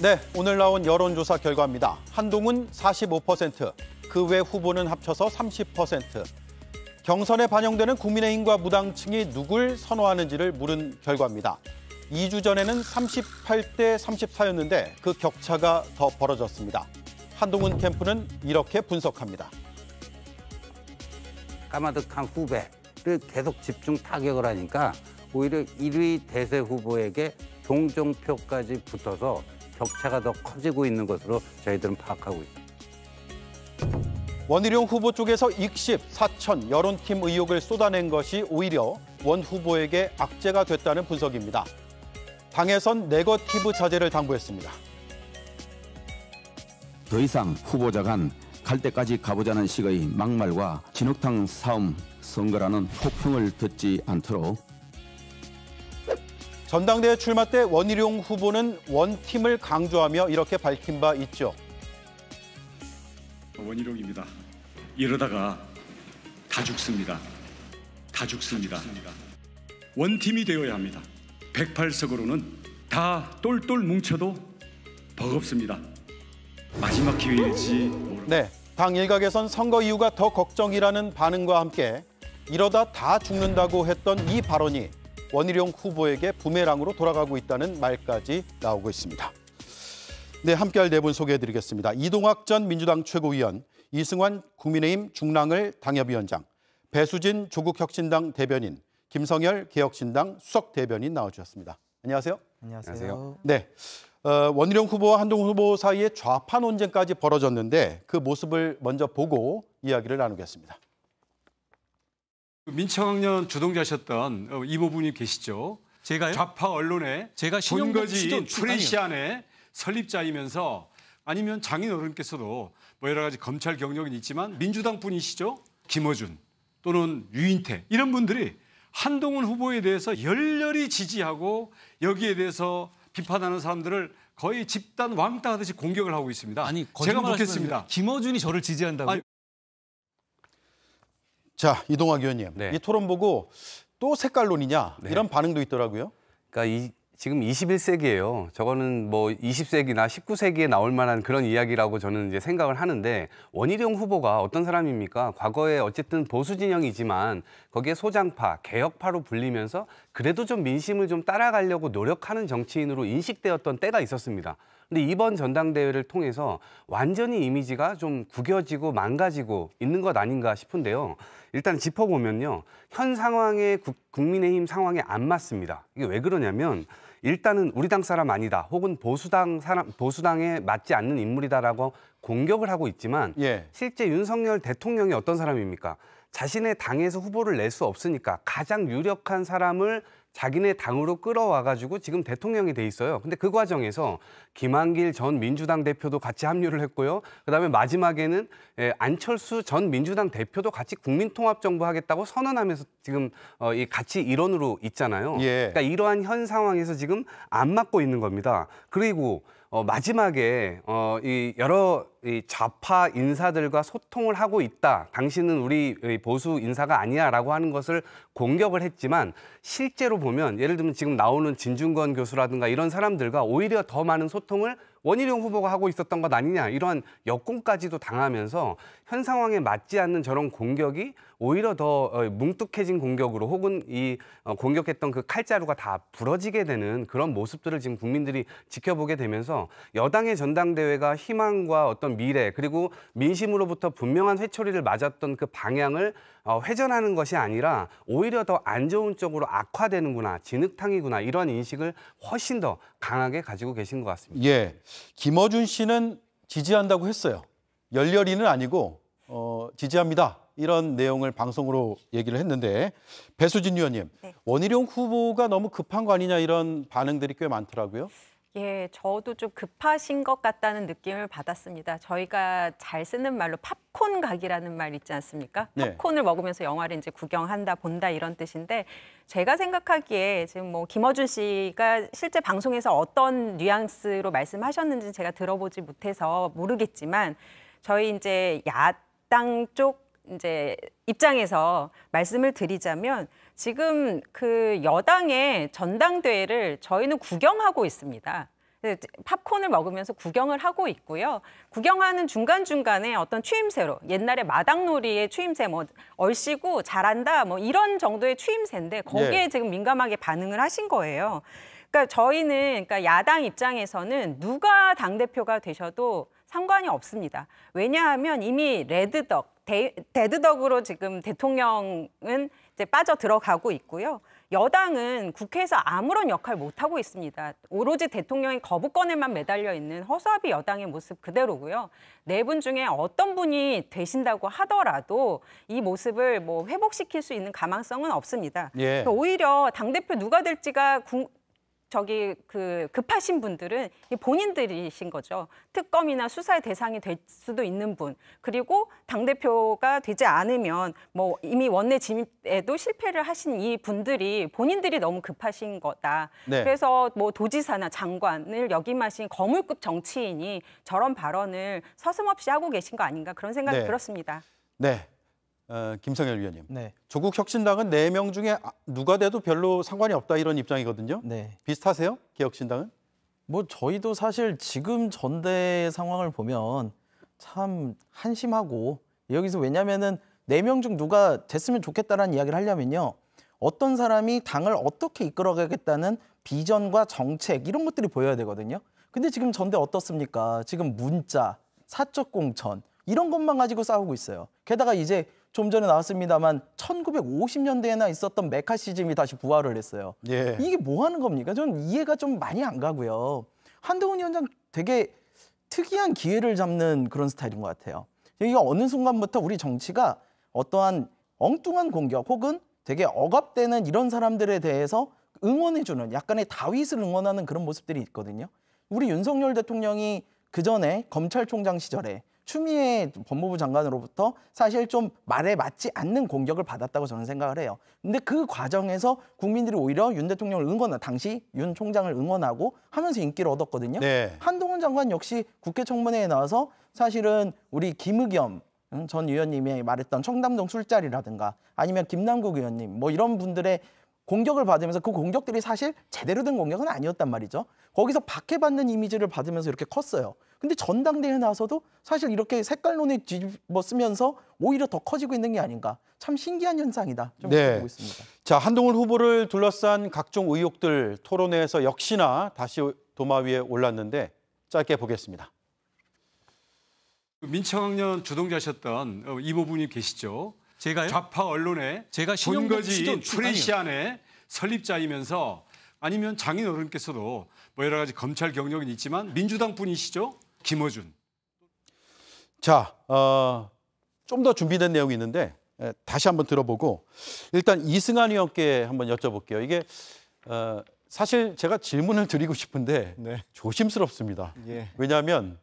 네, 오늘 나온 여론조사 결과입니다. 한동훈 45%, 그 외 후보는 합쳐서 30%. 경선에 반영되는 국민의힘과 무당층이 누굴 선호하는지를 물은 결과입니다. 2주 전에는 38대 34였는데 그 격차가 더 벌어졌습니다. 한동훈 캠프는 이렇게 분석합니다. 까마득한 후배를 계속 집중 타격을 하니까 오히려 1위 대세 후보에게 동정표까지 붙어서 격차가 더 커지고 있는 것으로 저희들은 파악하고 있습니다. 원희룡 후보 쪽에서 익십, 사천, 여론팀 의혹을 쏟아낸 것이 오히려 원 후보에게 악재가 됐다는 분석입니다. 당에선 네거티브 자제를 당부했습니다. 더 이상 후보자 간 갈 때까지 가보자는 식의 막말과 진흙탕 싸움 선거라는 혹평을 듣지 않도록. 전당대회 출마 때 원희룡 후보는 원팀을 강조하며 이렇게 밝힌 바 있죠. 원희룡입니다. 이러다가 다 죽습니다. 다 죽습니다. 원팀이 되어야 합니다. 108석으로는 다 똘똘 뭉쳐도 버겁습니다. 마지막 기회일지 모릅니다. 네, 당 일각에선 선거 이후가 더 걱정이라는 반응과 함께 이러다 다 죽는다고 했던 이 발언이 원희룡 후보에게 부메랑으로 돌아가고 있다는 말까지 나오고 있습니다. 네, 함께할 네 분 소개해드리겠습니다. 이동학 전 민주당 최고위원, 이승환 국민의힘 중랑을 당협위원장, 배수진 조국혁신당 대변인, 김성열 개혁신당 수석 대변인 나와주셨습니다. 안녕하세요. 안녕하세요. 네, 원희룡 후보와 한동훈 후보 사이에 좌파 논쟁까지 벌어졌는데 그 모습을 먼저 보고 이야기를 나누겠습니다. 민청년 주동자셨던 이모부님 계시죠? 제가요? 좌파 언론에 제가 본거지인 프레시안의 설립자이면서 아니면 장인어른께서도 뭐 여러 가지 검찰 경력은 있지만 민주당 분이시죠? 김어준 또는 유인태 이런 분들이 한동훈 후보에 대해서 열렬히 지지하고 여기에 대해서 비판하는 사람들을 거의 집단 왕따 하듯이 공격을 하고 있습니다. 아니, 제가 묻겠습니다. 김어준이 저를 지지한다고? 아니, 자, 이동학 의원님, 네. 이 토론 보고 또 색깔론이냐 네. 이런 반응도 있더라고요. 그러니까 지금 21세기예요. 저거는 뭐 20세기나 19세기에 나올 만한 그런 이야기라고 저는 이제 생각을 하는데 원희룡 후보가 어떤 사람입니까? 과거에 어쨌든 보수 진영이지만 거기에 소장파, 개혁파로 불리면서 그래도 좀 민심을 좀 따라가려고 노력하는 정치인으로 인식되었던 때가 있었습니다. 근데 이번 전당대회를 통해서 완전히 이미지가 좀 구겨지고 망가지고 있는 것 아닌가 싶은데요. 일단 짚어보면요. 현 상황에 국민의힘 상황에 안 맞습니다. 이게 왜 그러냐면 일단은 우리 당 사람 아니다. 혹은 보수당에 맞지 않는 인물이다라고 공격을 하고 있지만 실제 윤석열 대통령이 어떤 사람입니까? 자신의 당에서 후보를 낼 수 없으니까 가장 유력한 사람을 자기네 당으로 끌어와가지고 지금 대통령이 돼 있어요. 근데 그 과정에서 김한길 전 민주당 대표도 같이 합류를 했고요. 그다음에 마지막에는 안철수 전 민주당 대표도 같이 국민통합정부 하겠다고 선언하면서 지금 같이 일원으로 있잖아요. 그러니까 이러한 현 상황에서 지금 안 맞고 있는 겁니다. 그리고 마지막에 이 여러 좌파 인사들과 소통을 하고 있다. 당신은 우리 보수 인사가 아니야라고 하는 것을 공격을 했지만 실제로 보면 예를 들면 지금 나오는 진중권 교수라든가 이런 사람들과 오히려 더 많은 소통을 원희룡 후보가 하고 있었던 것 아니냐 이러한 역공까지도 당하면서 현 상황에 맞지 않는 저런 공격이 오히려 더 뭉뚝해진 공격으로 혹은 이 공격했던 그 칼자루가 다 부러지게 되는 그런 모습들을 지금 국민들이 지켜보게 되면서 여당의 전당대회가 희망과 어떤 미래 그리고 민심으로부터 분명한 회초리를 맞았던 그 방향을 회전하는 것이 아니라 오히려 더 안 좋은 쪽으로 악화되는구나, 진흙탕이구나 이런 인식을 훨씬 더 강하게 가지고 계신 것 같습니다. 예, 김어준 씨는 지지한다고 했어요. 열렬히는 아니고 지지합니다. 이런 내용을 방송으로 얘기를 했는데 배수진 의원님, 네. 원희룡 후보가 너무 급한 거 아니냐 이런 반응들이 꽤 많더라고요. 예, 저도 좀 급하신 것 같다는 느낌을 받았습니다. 저희가 잘 쓰는 말로 팝콘 각이라는 말 있지 않습니까? 네. 팝콘을 먹으면서 영화를 이제 구경한다, 본다 이런 뜻인데 제가 생각하기에 지금 뭐 김어준 씨가 실제 방송에서 어떤 뉘앙스로 말씀하셨는지 제가 들어보지 못해서 모르겠지만 저희 이제 야당 쪽 이제 입장에서 말씀을 드리자면 지금 그 여당의 전당대회를 저희는 구경하고 있습니다. 팝콘을 먹으면서 구경을 하고 있고요. 구경하는 중간중간에 어떤 추임새로 옛날에 마당놀이의 추임새 뭐 얼씨구 잘한다 뭐 이런 정도의 추임새인데 거기에 예. 지금 민감하게 반응을 하신 거예요. 그러니까 저희는 그러니까 야당 입장에서는 누가 당대표가 되셔도 상관이 없습니다. 왜냐하면 이미 레드덕, 데드덕으로 지금 대통령은 이제 빠져 들어가고 있고요. 여당은 국회에서 아무런 역할 못 하고 있습니다. 오로지 대통령의 거부권에만 매달려 있는 허수아비 여당의 모습 그대로고요. 네 분 중에 어떤 분이 되신다고 하더라도 이 모습을 뭐 회복시킬 수 있는 가망성은 없습니다. 예. 그러니까 오히려 당대표 누가 될지가 급하신 분들은 본인들이신 거죠. 특검이나 수사의 대상이 될 수도 있는 분. 그리고 당대표가 되지 않으면 뭐 이미 원내 진입에도 실패를 하신 이 분들이 본인들이 너무 급하신 거다. 네. 그래서 뭐 도지사나 장관을 역임하신 거물급 정치인이 저런 발언을 서슴없이 하고 계신 거 아닌가 그런 생각이 네. 들었습니다. 네. 김성열 위원님. 네. 조국 혁신당은 4명 중에 누가 돼도 별로 상관이 없다 이런 입장이거든요. 네. 비슷하세요? 개혁신당은? 뭐 저희도 사실 지금 전대 상황을 보면 참 한심하고 여기서 왜냐면은 4명 중 누가 됐으면 좋겠다라는 이야기를 하려면요. 어떤 사람이 당을 어떻게 이끌어가겠다는 비전과 정책 이런 것들이 보여야 되거든요. 근데 지금 전대 어떻습니까? 지금 문자, 사적 공천 이런 것만 가지고 싸우고 있어요. 게다가 이제 좀 전에 나왔습니다만 1950년대에나 있었던 메카시즘이 다시 부활을 했어요. 예. 이게 뭐 하는 겁니까? 저는 이해가 좀 많이 안 가고요. 한동훈 위원장 되게 특이한 기회를 잡는 그런 스타일인 것 같아요. 이게 어느 순간부터 우리 정치가 어떠한 엉뚱한 공격 혹은 되게 억압되는 이런 사람들에 대해서 응원해주는 약간의 다윗을 응원하는 그런 모습들이 있거든요. 우리 윤석열 대통령이 그전에 검찰총장 시절에 추미애 법무부 장관으로부터 사실 좀 말에 맞지 않는 공격을 받았다고 저는 생각을 해요. 근데 그 과정에서 국민들이 오히려 윤 대통령을 당시 윤 총장을 응원하고 하면서 인기를 얻었거든요. 네. 한동훈 장관 역시 국회 청문회에 나와서 사실은 우리 김의겸 전 의원님이 말했던 청담동 술자리라든가 아니면 김남국 의원님 뭐 이런 분들의 공격을 받으면서 그 공격들이 사실 제대로 된 공격은 아니었단 말이죠. 거기서 박해받는 이미지를 받으면서 이렇게 컸어요. 근데 전당대회에 나서도 사실 이렇게 색깔론에 뒤집어 쓰면서 오히려 더 커지고 있는 게 아닌가. 참 신기한 현상이다. 좀 네. 보고 있습니다. 자, 한동훈 후보를 둘러싼 각종 의혹들 토론회에서 역시나 다시 도마 위에 올랐는데 짧게 보겠습니다. 민청학년 주동자셨던 이모부님 계시죠? 제가요? 좌파 언론에 제가 신용동 본거지인 시도- 프레시안의 설립자이면서 아니면 장인 어른께서도 뭐 여러 가지 검찰 경력은 있지만 민주당 분이시죠? 김어준. 자, 좀 더 준비된 내용이 있는데 다시 한번 들어보고 일단 이승환 의원께 한번 여쭤볼게요. 이게 사실 제가 질문을 드리고 싶은데 네. 조심스럽습니다. 예. 왜냐하면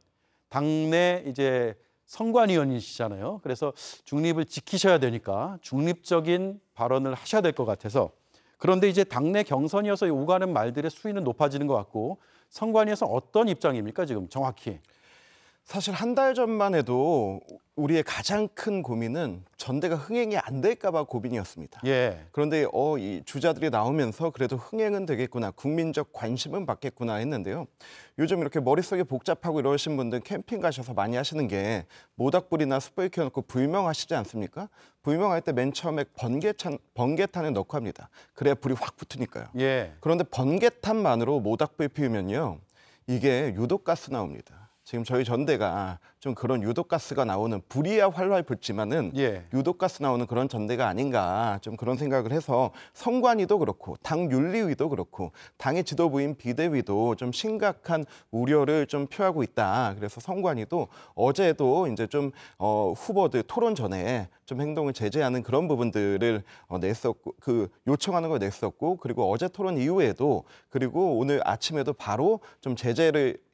당내 이제 선관위원이시잖아요. 그래서 중립을 지키셔야 되니까 중립적인 발언을 하셔야 될 것 같아서 그런데 이제 당내 경선이어서 오가는 말들의 수위는 높아지는 것 같고 선관위에서 어떤 입장입니까 지금 정확히? 사실 한 달 전만 해도 우리의 가장 큰 고민은 전대가 흥행이 안 될까 봐 고민이었습니다. 예. 그런데 이 주자들이 나오면서 그래도 흥행은 되겠구나, 국민적 관심은 받겠구나 했는데요. 요즘 이렇게 머릿속이 복잡하고 이러신 분들 캠핑 가셔서 많이 하시는 게 모닥불이나 숯불 켜놓고 불명하시지 않습니까? 불명할 때 맨 처음에 번개탄을 넣고 합니다. 그래야 불이 확 붙으니까요. 예. 그런데 번개탄만으로 모닥불 피우면요, 이게 유독가스 나옵니다. 지금 저희 전대가 좀 그런 유독가스가 나오는, 불이야 활활 붙지만은 예. 유독가스 나오는 그런 전대가 아닌가, 좀 그런 생각을 해서 선관위도 그렇고 당 윤리위도 그렇고 당의 지도부인 비대위도 좀 심각한 우려를 좀 표하고 있다. 그래서 선관위도 어제도 이제 좀 후보들 토론 전에 좀 행동을 제재하는 그런 부분들을 냈었고, 그 요청하는 걸 냈었고, 그리고 어제 토론 이후에도, 그리고 오늘 아침에도 바로 좀 제재를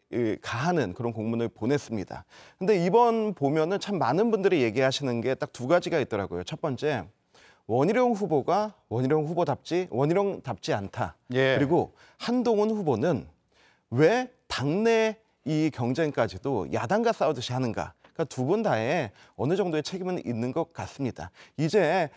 가하는 그런 공문을 보냈습니다. 근데 이번 보면은 참 많은 분들이 얘기하시는 게 딱 두 가지가 있더라고요. 첫 번째, 원희룡 후보가 원희룡답지 않다. 예. 그리고 한동훈 후보는 왜 당내 이 경쟁까지도 야당과 싸우듯이 하는가. 그러니까 두 분 다에 어느 정도의 책임은 있는 것 같습니다. 이제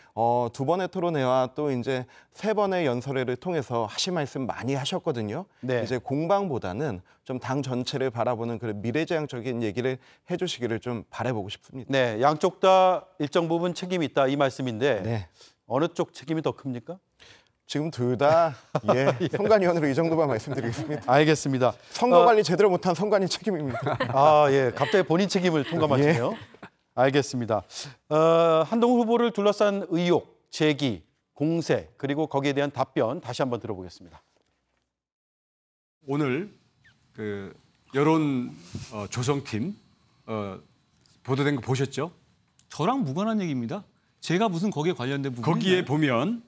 두 번의 토론회와 또 이제 세 번의 연설회를 통해서 하실 말씀 많이 하셨거든요. 네. 이제 공방보다는 좀 당 전체를 바라보는 그런 미래지향적인 얘기를 해주시기를 좀 바라보고 싶습니다. 네, 양쪽 다 일정 부분 책임이 있다 이 말씀인데 네. 어느 쪽 책임이 더 큽니까? 지금 둘 다 선관위원으로 이 정도만 말씀드리겠습니다. 알겠습니다. 선거 관리 제대로 못한 선관위 책임입니다. 아, 예. 갑자기 본인 책임을 통감하시네요. 알겠습니다. 한동훈 후보를 둘러싼 의혹, 제기, 공세, 그리고 거기에 대한 답변 다시 한번 들어보겠습니다. 오늘 그 여론 조성팀 보도된 거 보셨죠? 저랑 무관한 얘기입니다. 제가 무슨 거기에 관련된 부분이 거기에 있나요? 보면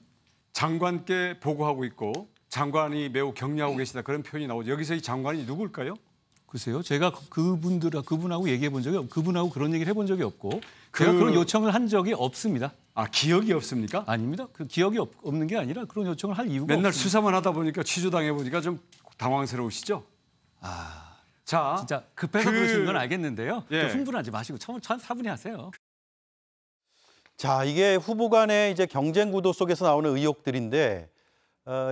장관께 보고하고 있고 장관이 매우 격려하고 계시다 그런 표현이 나오죠. 여기서 이 장관이 누굴까요? 글쎄요. 제가 그분하고 얘기해 본 적이 없고 그분하고 그런 얘기를 해본 적이 없고 제가 그런 요청을 한 적이 없습니다. 아, 기억이 없습니까? 아닙니다. 그 기억이 없는 게 아니라 그런 요청을 할 이유가 맨날 없습니다. 수사만 하다 보니까 취조당해 보니까 좀 당황스러우시죠? 자, 진짜 급해서 그러시는 건 알겠는데요. 예. 또 흥분하지 마시고 차분히 하세요. 자, 이게 후보 간의 이제 경쟁 구도 속에서 나오는 의혹들인데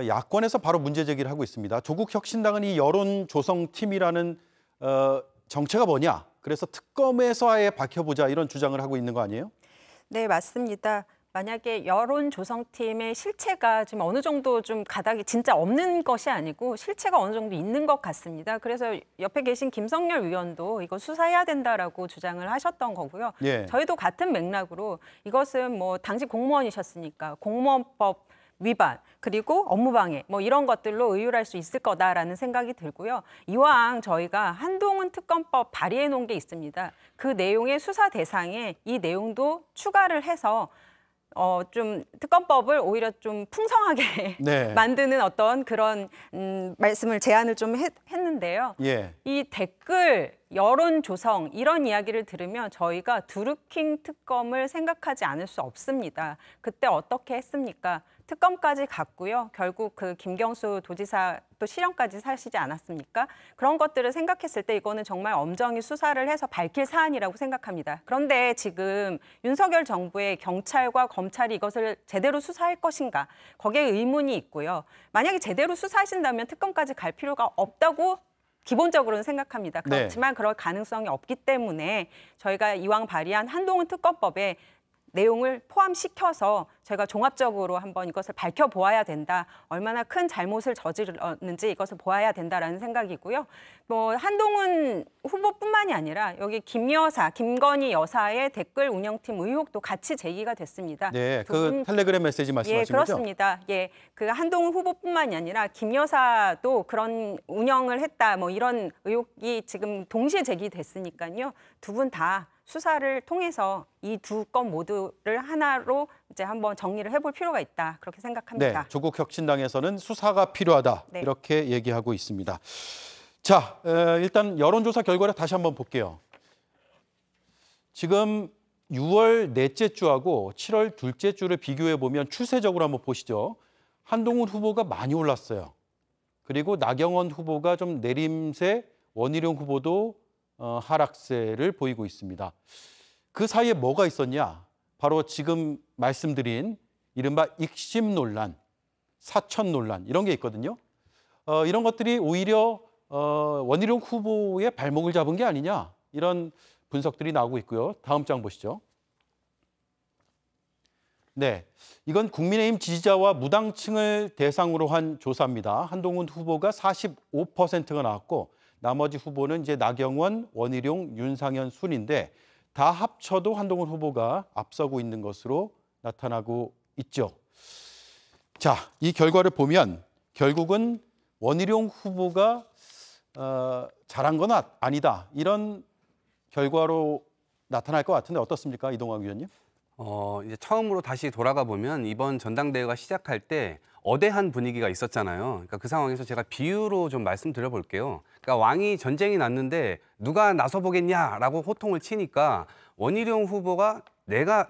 야권에서 바로 문제 제기를 하고 있습니다. 조국 혁신당은 이 여론 조성팀이라는 정체가 뭐냐? 그래서 특검에서 아예 밝혀보자 이런 주장을 하고 있는 거 아니에요? 네, 맞습니다. 만약에 여론 조성팀의 실체가 지금 어느 정도 좀 가닥이 진짜 없는 것이 아니고 실체가 어느 정도 있는 것 같습니다. 그래서 옆에 계신 김성열 위원도 이거 수사해야 된다라고 주장을 하셨던 거고요. 예. 저희도 같은 맥락으로 이것은 뭐 당시 공무원이셨으니까 공무원법 위반 그리고 업무방해 뭐 이런 것들로 의율할 수 있을 거다라는 생각이 들고요. 이왕 저희가 한동훈 특검법 발의해 놓은 게 있습니다. 그 내용의 수사 대상에 이 내용도 추가를 해서 좀 특검법을 오히려 좀 풍성하게 네. 만드는 어떤 그런 말씀을 제안을 좀 했는데요. 예. 이 댓글, 여론 조성 이런 이야기를 들으면 저희가 드루킹 특검을 생각하지 않을 수 없습니다. 그때 어떻게 했습니까? 특검까지 갔고요. 결국 그 김경수 도지사 또 실형까지 사시지 않았습니까? 그런 것들을 생각했을 때 이거는 정말 엄정히 수사를 해서 밝힐 사안이라고 생각합니다. 그런데 지금 윤석열 정부의 경찰과 검찰이 이것을 제대로 수사할 것인가? 거기에 의문이 있고요. 만약에 제대로 수사하신다면 특검까지 갈 필요가 없다고 기본적으로는 생각합니다. 그렇지만 그럴 가능성이 없기 때문에 저희가 이왕 발의한 한동훈 특검법에 내용을 포함시켜서 저희가 종합적으로 한번 이것을 밝혀보아야 된다. 얼마나 큰 잘못을 저질렀는지 이것을 보아야 된다라는 생각이고요. 뭐 한동훈 후보뿐만이 아니라 여기 김 여사, 김건희 여사의 댓글 운영팀 의혹도 같이 제기가 됐습니다. 네, 그 텔레그램 메시지 말씀하신 거죠? 그렇습니다. 예, 그 한동훈 후보뿐만이 아니라 김 여사도 그런 운영을 했다. 뭐 이런 의혹이 지금 동시에 제기됐으니까요. 두 분 다 수사를 통해서 이 두 건 모두를 하나로 이제 한번 정리를 해볼 필요가 있다. 그렇게 생각합니다. 네, 조국 혁신당에서는 수사가 필요하다. 네. 이렇게 얘기하고 있습니다. 자, 일단 여론조사 결과를 다시 한번 볼게요. 지금 6월 넷째 주하고 7월 둘째 주를 비교해 보면 추세적으로 한번 보시죠. 한동훈 후보가 많이 올랐어요. 그리고 나경원 후보가 좀 내림세, 원희룡 후보도 하락세를 보이고 있습니다. 그 사이에 뭐가 있었냐? 바로 지금 말씀드린 이른바 익심 논란, 사천 논란 이런 게 있거든요. 이런 것들이 오히려 원희룡 후보의 발목을 잡은 게 아니냐 이런 분석들이 나오고 있고요. 다음 장 보시죠. 네, 이건 국민의힘 지지자와 무당층을 대상으로 한 조사입니다. 한동훈 후보가 45%가 나왔고 나머지 후보는 이제 나경원, 원희룡, 윤상현 순인데 다 합쳐도 한동훈 후보가 앞서고 있는 것으로 나타나고 있죠. 자, 이 결과를 보면 결국은 원희룡 후보가 잘한 건 아니다. 이런 결과로 나타날 것 같은데 어떻습니까, 이동학 위원님? 이제 처음으로 다시 돌아가 보면 이번 전당대회가 시작할 때 어대한 분위기가 있었잖아요. 그러니까 그 상황에서 제가 비유로 좀 말씀드려 볼게요. 그러니까 왕이 전쟁이 났는데 누가 나서 보겠냐라고 호통을 치니까 원희룡 후보가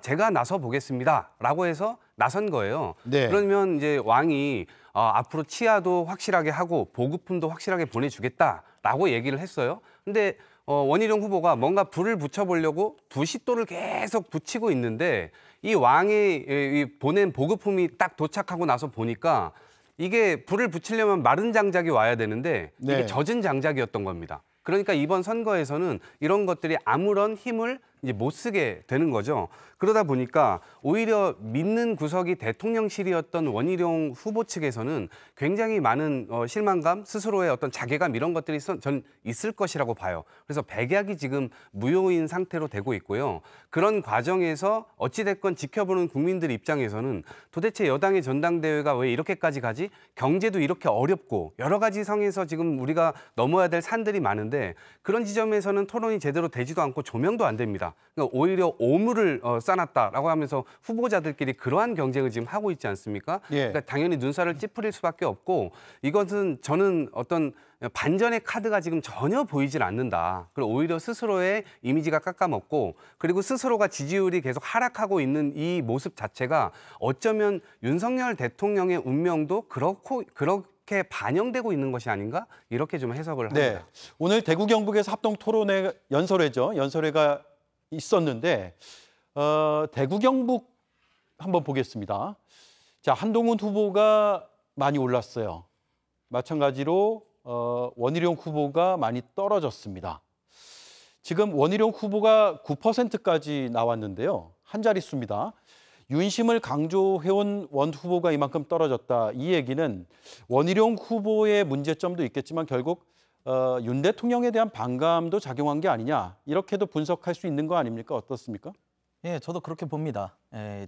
제가 나서 보겠습니다라고 해서 나선 거예요. 네. 그러면 이제 왕이 앞으로 치아도 확실하게 하고 보급품도 확실하게 보내주겠다라고 얘기를 했어요. 근데 원희룡 후보가 뭔가 불을 붙여보려고 부싯돌을 계속 붙이고 있는데 이 왕이 보낸 보급품이 딱 도착하고 나서 보니까 이게 불을 붙이려면 마른 장작이 와야 되는데 이게 네. 젖은 장작이었던 겁니다. 그러니까 이번 선거에서는 이런 것들이 아무런 힘을 이제 못 쓰게 되는 거죠. 그러다 보니까 오히려 믿는 구석이 대통령실이었던 원희룡 후보 측에서는 굉장히 많은 실망감, 스스로의 어떤 자괴감 이런 것들이 전 있을 것이라고 봐요. 그래서 백약이 지금 무효인 상태로 되고 있고요. 그런 과정에서 어찌됐건 지켜보는 국민들 입장에서는 도대체 여당의 전당대회가 왜 이렇게까지 가지? 경제도 이렇게 어렵고 여러 가지 성에서 지금 우리가 넘어야 될 산들이 많은데 그런 지점에서는 토론이 제대로 되지도 않고 조명도 안 됩니다. 그러니까 오히려 오물을 쌓았다라고 하면서 후보자들끼리 그러한 경쟁을 지금 하고 있지 않습니까? 예. 그러니까 당연히 눈살을 찌푸릴 수밖에 없고 이것은 저는 어떤 반전의 카드가 지금 전혀 보이질 않는다. 그리고 오히려 스스로의 이미지가 깎아먹고 그리고 스스로가 지지율이 계속 하락하고 있는 이 모습 자체가 어쩌면 윤석열 대통령의 운명도 그렇게 반영되고 있는 것이 아닌가? 이렇게 좀 해석을 합니다. 네. 오늘 대구 경북에서 합동 토론회 연설회죠. 연설회가 있었는데 대구 경북 한번 보겠습니다. 자, 한동훈 후보가 많이 올랐어요. 마찬가지로 원희룡 후보가 많이 떨어졌습니다. 지금 원희룡 후보가 9%까지 나왔는데요. 한 자릿수입니다. 윤심을 강조해온 원 후보가 이만큼 떨어졌다. 이 얘기는 원희룡 후보의 문제점도 있겠지만 결국 윤 대통령에 대한 반감도 작용한 게 아니냐. 이렇게도 분석할 수 있는 거 아닙니까? 어떻습니까? 예, 저도 그렇게 봅니다.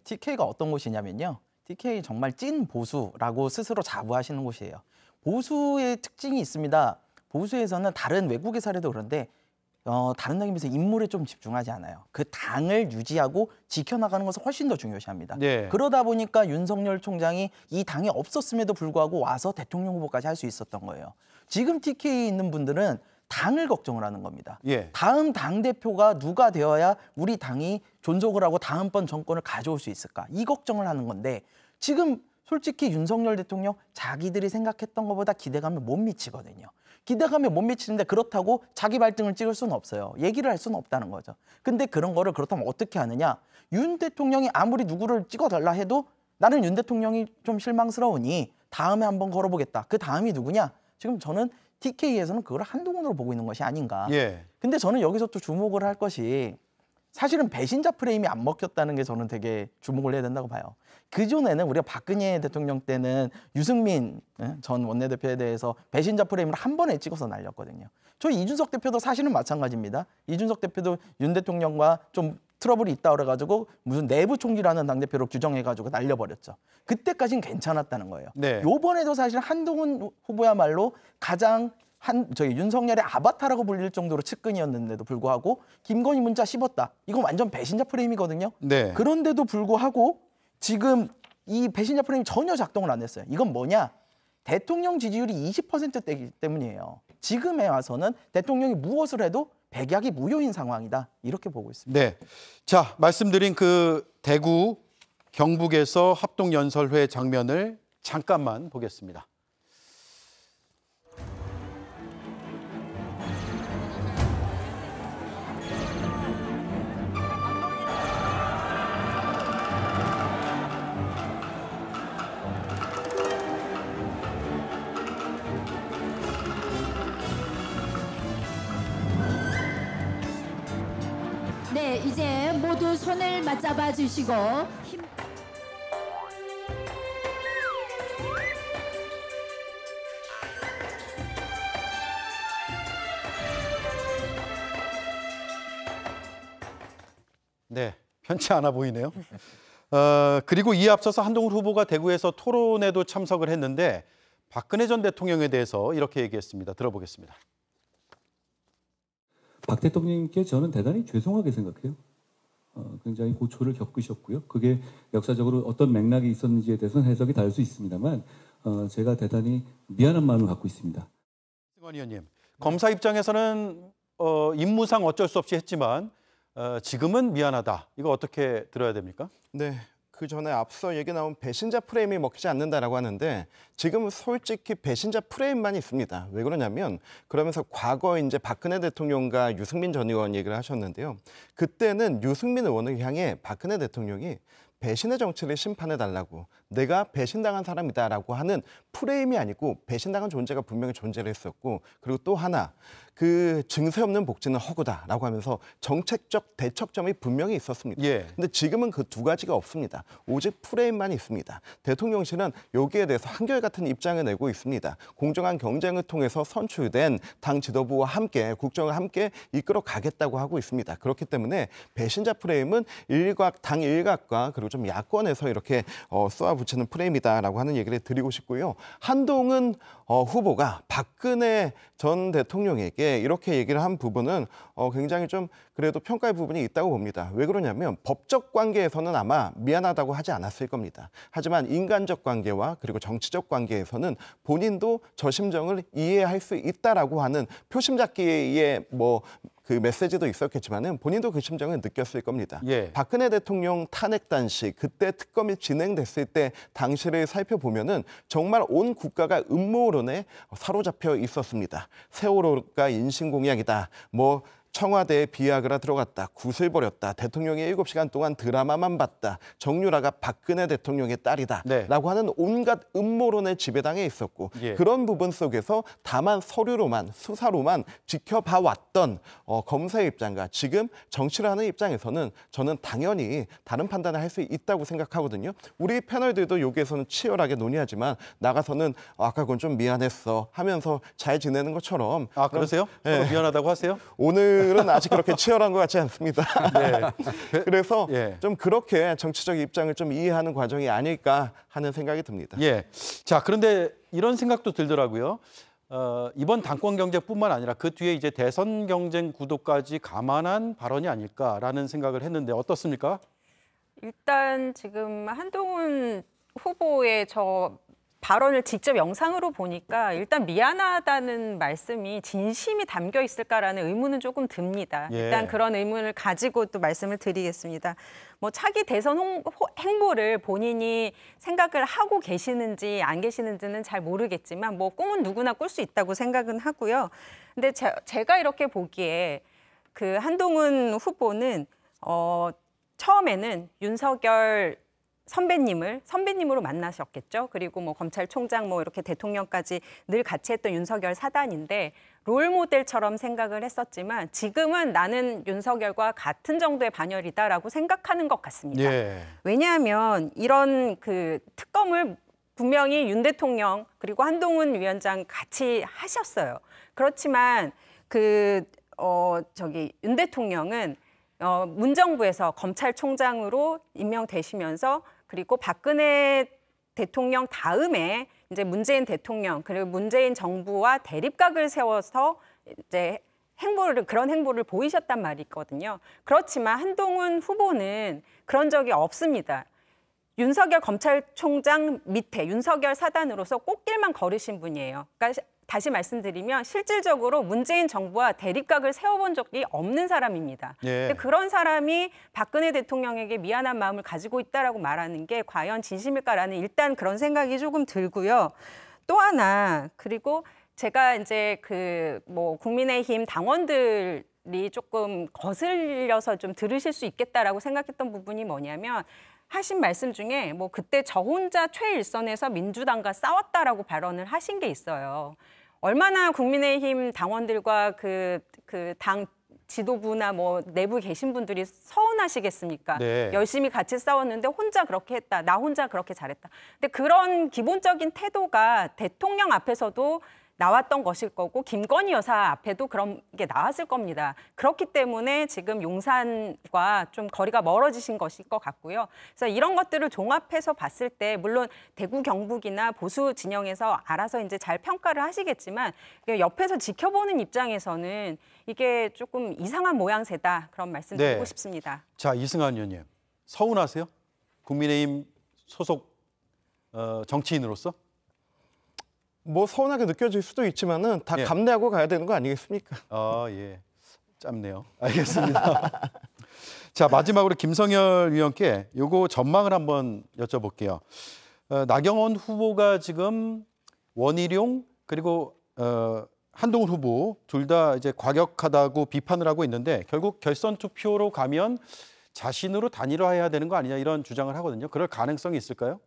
TK가 어떤 곳이냐면요. TK 정말 찐 보수라고 스스로 자부하시는 곳이에요. 보수의 특징이 있습니다. 보수에서는 다른 외국의 사례도 그런데 다른 당에 비해서 인물에 좀 집중하지 않아요. 그 당을 유지하고 지켜나가는 것을 훨씬 더 중요시합니다. 네. 그러다 보니까 윤석열 총장이 이 당이 없었음에도 불구하고 와서 대통령 후보까지 할 수 있었던 거예요. 지금 TK에 있는 분들은 당을 걱정을 하는 겁니다. 예. 다음 당대표가 누가 되어야 우리 당이 존속을 하고 다음번 정권을 가져올 수 있을까? 이 걱정을 하는 건데 지금 솔직히 윤석열 대통령 자기들이 생각했던 것보다 기대감을 못 미치거든요. 기대감에 못 미치는데 그렇다고 자기 발등을 찍을 수는 없어요. 얘기를 할 수는 없다는 거죠. 근데 그런 거를 그렇다면 어떻게 하느냐? 윤 대통령이 아무리 누구를 찍어달라 해도 나는 윤 대통령이 좀 실망스러우니 다음에 한번 걸어보겠다. 그 다음이 누구냐? 지금 저는 TK에서는 그걸 한동훈으로 보고 있는 것이 아닌가. 예. 근데 저는 여기서 또 주목을 할 것이 사실은 배신자 프레임이 안 먹혔다는 게 저는 되게 주목을 해야 된다고 봐요. 그전에는 우리가 박근혜 대통령 때는 유승민 전 원내대표에 대해서 배신자 프레임을 한 번에 찍어서 날렸거든요. 저희 이준석 대표도 사실은 마찬가지입니다. 이준석 대표도 윤 대통령과 좀 트러블이 있다 그래가지고 무슨 내부 총리라는 당대표로 규정해가지고 날려버렸죠. 그때까지는 괜찮았다는 거예요. 네. 요번에도 사실 한동훈 후보야말로 가장 저희 윤석열의 아바타라고 불릴 정도로 측근이었는데도 불구하고 김건희 문자 씹었다. 이건 완전 배신자 프레임이거든요. 네. 그런데도 불구하고 지금 이 배신자 프레임이 전혀 작동을 안 했어요. 이건 뭐냐? 대통령 지지율이 20%대이기 때문이에요. 지금에 와서는 대통령이 무엇을 해도 백약이 무효인 상황이다. 이렇게 보고 있습니다. 네. 자, 말씀드린 그 대구 경북에서 합동 연설회 장면을 잠깐만 보겠습니다. 네, 이제 모두 손을 맞잡아 주시고 네, 편치 않아 보이네요. 그리고 이에 앞서서 한동훈 후보가 대구에서 토론에도 참석을 했는데 박근혜 전 대통령에 대해서 이렇게 얘기했습니다. 들어보겠습니다. 박 대통령님께 저는 대단히 죄송하게 생각해요. 굉장히 고초를 겪으셨고요. 그게 역사적으로 어떤 맥락이 있었는지에 대해서는 해석이 다를 수 있습니다만 제가 대단히 미안한 마음을 갖고 있습니다. 승원 의원님, 검사 입장에서는 임무상 어쩔 수 없이 했지만 지금은 미안하다. 이거 어떻게 들어야 됩니까? 네. 그 전에 앞서 얘기 나온 배신자 프레임이 먹히지 않는다라고 하는데 지금은 솔직히 배신자 프레임만 있습니다. 왜 그러냐면 그러면서 과거에 이제 박근혜 대통령과 유승민 전 의원 얘기를 하셨는데요. 그때는 유승민 의원을 향해 박근혜 대통령이 배신의 정치를 심판해달라고 내가 배신당한 사람이다라고 하는 프레임이 아니고 배신당한 존재가 분명히 존재를 했었고 그리고 또 하나 그 증세 없는 복지는 허구다라고 하면서 정책적 대척점이 분명히 있었습니다. 근데 지금은 그 두 가지가 없습니다. 오직 프레임만 있습니다. 대통령실은 여기에 대해서 한결같은 입장을 내고 있습니다. 공정한 경쟁을 통해서 선출된 당 지도부와 함께 국정을 함께 이끌어 가겠다고 하고 있습니다. 그렇기 때문에 배신자 프레임은 당 일각과 그리고 좀 야권에서 이렇게 쏘아붙이는 프레임이다라고 하는 얘기를 드리고 싶고요. 한동훈 후보가 박근혜 전 대통령에게 이렇게 얘기를 한 부분은 굉장히 좀 그래도 평가의 부분이 있다고 봅니다. 왜 그러냐면 법적 관계에서는 아마 미안하다고 하지 않았을 겁니다. 하지만 인간적 관계와 그리고 정치적 관계에서는 본인도 저 심정을 이해할 수 있다라고 하는 표심잡기의 그 메시지도 있었겠지만은 본인도 그 심정을 느꼈을 겁니다. 박근혜 대통령 탄핵 당시 그때 특검이 진행됐을 때 당시를 살펴보면은 정말 온 국가가 음모론에 사로잡혀 있었습니다. 세월호가 인신공약이다. 청와대에 비아그라 들어갔다. 굿을 버렸다. 대통령이 7시간 동안 드라마만 봤다. 정유라가 박근혜 대통령의 딸이다. 라고 하는 온갖 음모론에 지배당해 있었고 그런 부분 속에서 다만 서류로만 수사로만 지켜봐왔던 검사의 입장과 지금 정치를 하는 입장에서는 저는 당연히 다른 판단을 할 수 있다고 생각하거든요. 우리 패널들도 여기에서는 치열하게 논의하지만 나가서는 아까 그건 좀 미안했어 하면서 잘 지내는 것처럼. 아, 그러세요? 서로 미안하다고 하세요? 오늘은 아직 그렇게 치열한 것 같지 않습니다. 그래서 좀 그렇게 정치적 입장을 좀 이해하는 과정이 아닐까 하는 생각이 듭니다. 자, 그런데 이런 생각도 들더라고요. 이번 당권 경쟁뿐만 아니라 그 뒤에 이제 대선 경쟁 구도까지 감안한 발언이 아닐까라는 생각을 했는데 어떻습니까? 일단 지금 한동훈 후보의 저 발언을 직접 영상으로 보니까 일단 미안하다는 말씀이 진심이 담겨 있을까라는 의문은 조금 듭니다. 일단 그런 의문을 가지고 또 말씀을 드리겠습니다. 차기 대선 행보를 본인이 생각을 하고 계시는지 안 계시는지는 잘 모르겠지만 꿈은 누구나 꿀 수 있다고 생각은 하고요. 근데 제가 이렇게 보기에 그 한동훈 후보는 처음에는 윤석열 선배님으로 만나셨겠죠. 그리고 검찰총장 이렇게 대통령까지 늘 같이 했던 윤석열 사단인데 롤모델처럼 생각을 했었지만 지금은 나는 윤석열과 같은 정도의 반열이다라고 생각하는 것 같습니다. 왜냐하면 이런 그 특검을 분명히 윤 대통령 그리고 한동훈 위원장 같이 하셨어요. 그렇지만 윤 대통령은 문정부에서 검찰총장으로 임명되시면서 그리고 박근혜 대통령 다음에 이제 문재인 대통령 그리고 문재인 정부와 대립각을 세워서 이제 그런 행보를 보이셨단 말이 있거든요. 그렇지만 한동훈 후보는 그런 적이 없습니다. 윤석열 검찰총장 밑에 윤석열 사단으로서 꽃길만 걸으신 분이에요. 그러니까 다시 말씀드리면 실질적으로 문재인 정부와 대립각을 세워본 적이 없는 사람입니다. 근데 그런 사람이 박근혜 대통령에게 미안한 마음을 가지고 있다라고 말하는 게 과연 진심일까라는 일단 그런 생각이 조금 들고요. 또 하나 그리고 제가 이제 국민의힘 당원들이 조금 거슬려서 좀 들으실 수 있겠다라고 생각했던 부분이 뭐냐면 하신 말씀 중에 그때 저 혼자 최일선에서 민주당과 싸웠다라고 발언을 하신 게 있어요. 얼마나 국민의힘 당원들과 그 당 지도부나 내부 계신 분들이 서운하시겠습니까? 열심히 같이 싸웠는데 혼자 그렇게 했다. 나 혼자 그렇게 잘했다. 근데 그런 기본적인 태도가 대통령 앞에서도 나왔던 것일 거고 김건희 여사 앞에도 그런 게 나왔을 겁니다. 그렇기 때문에 지금 용산과 좀 거리가 멀어지신 것일 것 같고요. 그래서 이런 것들을 종합해서 봤을 때 물론 대구 경북이나 보수 진영에서 알아서 이제 잘 평가를 하시겠지만 옆에서 지켜보는 입장에서는 이게 조금 이상한 모양새다 그런 말씀 드리고 싶습니다. 자, 이승환 의원님 서운하세요? 국민의힘 소속 정치인으로서? 서운하게 느껴질 수도 있지만은 다 감내하고 가야 되는 거 아니겠습니까? 짧네요. 알겠습니다. 자, 마지막으로 김성열 위원께 요거 전망을 한번 여쭤볼게요. 나경원 후보가 지금 원희룡 그리고 한동훈 후보 둘 다 이제 과격하다고 비판을 하고 있는데 결국 결선 투표로 가면 자신으로 단일화해야 되는 거 아니냐 이런 주장을 하거든요. 그럴 가능성이 있을까요?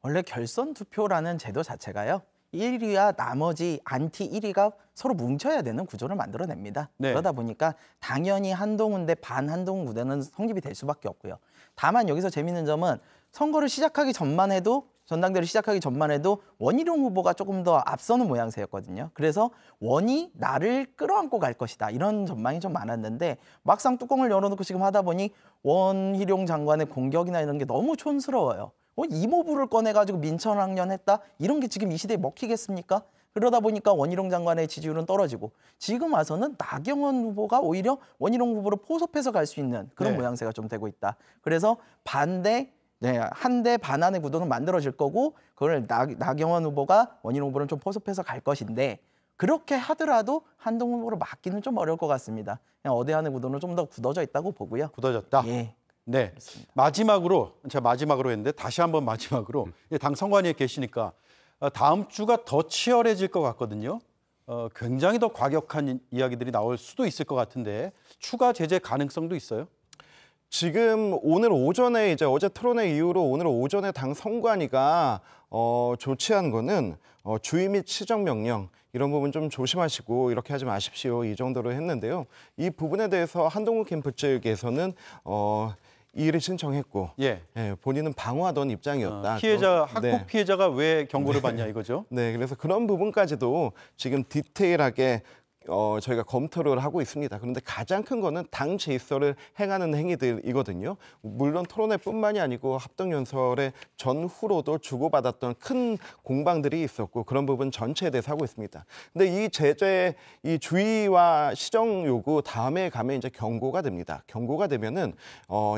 원래 결선 투표라는 제도 자체가요. 1위와 나머지 안티 1위가 서로 뭉쳐야 되는 구조를 만들어냅니다. 네. 그러다 보니까 당연히 한동훈 대 반한동훈 구도는 성립이 될 수밖에 없고요. 다만 여기서 재밌는 점은 선거를 시작하기 전만 해도 전당대회를 시작하기 전만 해도 원희룡 후보가 조금 더 앞서는 모양새였거든요. 그래서 원이 나를 끌어안고 갈 것이다. 이런 전망이 좀 많았는데 막상 뚜껑을 열어놓고 지금 하다 보니 원희룡 장관의 공격이나 이런 게 너무 촌스러워요. 이모부를 꺼내가지고 민천학년했다? 이런 게 지금 이 시대에 먹히겠습니까? 그러다 보니까 원희룡 장관의 지지율은 떨어지고 지금 와서는 나경원 후보가 오히려 원희룡 후보를 포섭해서 갈 수 있는 그런 네. 모양새가 좀 되고 있다. 그래서 반대 한 대 반환의 구도는 만들어질 거고 그걸 나경원 후보가 원희룡 후보를 좀 포섭해서 갈 것인데 그렇게 하더라도 한동훈 후보를 막기는 좀 어려울 것 같습니다. 그냥 어대한의 구도는 좀 더 굳어져 있다고 보고요. 굳어졌다. 예. 네. 그렇습니다. 마지막으로 제가 마지막으로 했는데 다시 한번 마지막으로 당 선관위에 계시니까 다음 주가 더 치열해질 것 같거든요. 굉장히 더 과격한 이야기들이 나올 수도 있을 것 같은데 추가 제재 가능성도 있어요? 지금 오늘 오전에 이제 어제 토론회 이후로 오늘 오전에 당 선관위가 조치한 거는 주의 및 시정 명령 이런 부분 좀 조심하시고 이렇게 하지 마십시오 이 정도로 했는데요. 이 부분에 대해서 한동훈 캠프 측에서는 이의를 신청했고 예. 본인은 방어하던 입장이었다. 피해자 학폭 네. 피해자가 왜 경고를 받냐 이거죠? 네, 그래서 그런 부분까지도 지금 디테일하게 저희가 검토를 하고 있습니다. 그런데 가장 큰 거는 당 질서를 행하는 행위들이거든요. 물론 토론회뿐만이 아니고 합동연설의 전후로도 주고받았던 큰 공방들이 있었고 그런 부분 전체에 대해서 하고 있습니다. 근데 이 제재, 이 주의와 시정 요구 다음에 가면 이제 경고가 됩니다. 경고가 되면은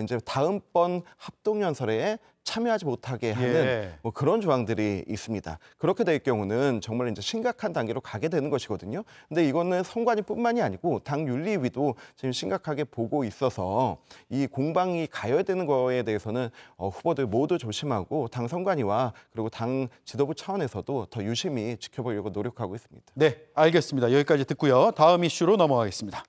이제 다음번 합동연설에 참여하지 못하게 하는 뭐 그런 조항들이 있습니다. 그렇게 될 경우는 정말 이제 심각한 단계로 가게 되는 것이거든요. 근데 이거는 선관위뿐만이 아니고 당 윤리위도 지금 심각하게 보고 있어서 이 공방이 가열되는 거에 대해서는 후보들 모두 조심하고 당 선관위와 그리고 당 지도부 차원에서도 더 유심히 지켜보려고 노력하고 있습니다. 네, 알겠습니다. 여기까지 듣고요. 다음 이슈로 넘어가겠습니다.